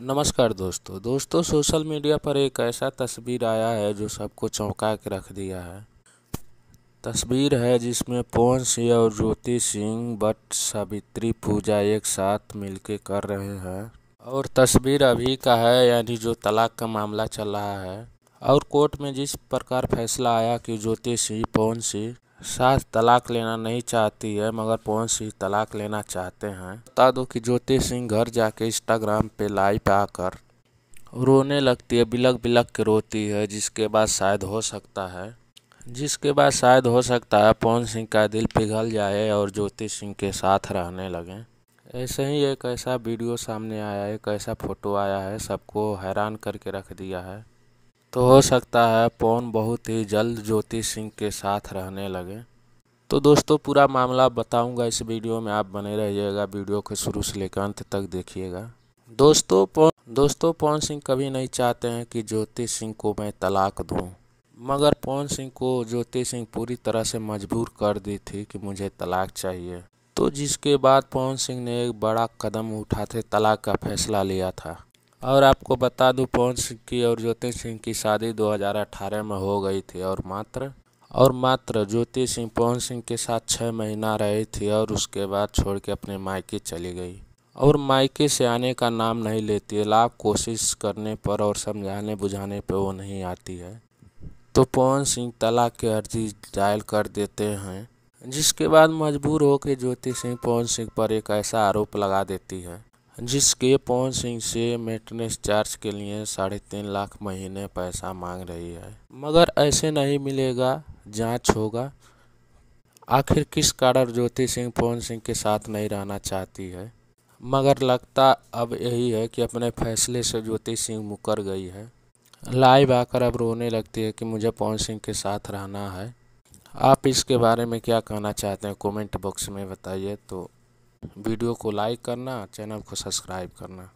नमस्कार दोस्तों social media पर एक ऐसा तस्वीर आया है जो सबको चौंका के रख दिया है। तस्वीर है जिसमें पवन सिंह और ज्योति सिंह वट सावित्री पूजा एक साथ मिलके कर रहे हैं और तस्वीर अभी का है, यानी जो तलाक का मामला चल रहा है और कोर्ट में जिस प्रकार फैसला आया कि ज्योति सिंह पवन सिंह साथ तलाक लेना नहीं चाहती है मगर पवन सिंह तलाक लेना चाहते हैं। बता दो कि ज्योति सिंह घर जाके इंस्टाग्राम पे लाइव आकर रोने लगती है, बिलख बिलख के रोती है, जिसके बाद शायद हो सकता है पवन सिंह का दिल पिघल जाए और ज्योति सिंह के साथ रहने लगे। ऐसे ही एक ऐसा वीडियो सामने आया है, एक ऐसा फोटो आया है, सबको हैरान करके रख दिया है। तो हो सकता है पवन बहुत ही जल्द ज्योति सिंह के साथ रहने लगे। तो दोस्तों पूरा मामला बताऊंगा इस वीडियो में, आप बने रहिएगा, वीडियो को शुरू से लेकर अंत तक देखिएगा। दोस्तों पवन सिंह कभी नहीं चाहते हैं कि ज्योति सिंह को मैं तलाक दूं, मगर पवन सिंह को ज्योति सिंह पूरी तरह से मजबूर कर दी थी कि मुझे तलाक चाहिए। तो जिसके बाद पवन सिंह ने एक बड़ा कदम उठाते तलाक का फैसला लिया था। और आपको बता दूं पवन सिंह की और ज्योति सिंह की शादी 2018 में हो गई थी और मात्र ज्योति सिंह पवन सिंह के साथ 6 महीना रही थी और उसके बाद छोड़ के अपने मायके चली गई और मायके से आने का नाम नहीं लेती है। लाख कोशिश करने पर और समझाने बुझाने पर वो नहीं आती है। तो पवन सिंह तलाक की अर्जी दायर कर देते हैं, जिसके बाद मजबूर होकर ज्योति सिंह पवन सिंह पर एक ऐसा आरोप लगा देती है जिसके पवन सिंह से मेंटेनेंस चार्ज के लिए 3.5 लाख महीने पैसा मांग रही है। मगर ऐसे नहीं मिलेगा, जांच होगा आखिर किस कारण ज्योति सिंह पवन सिंह के साथ नहीं रहना चाहती है। मगर लगता अब यही है कि अपने फैसले से ज्योति सिंह मुकर गई है। लाइव आकर अब रोने लगती है कि मुझे पवन सिंह के साथ रहना है। आप इसके बारे में क्या कहना चाहते हैं कमेंट बॉक्स में बताइए। तो वीडियो को लाइक करना, चैनल को सब्सक्राइब करना।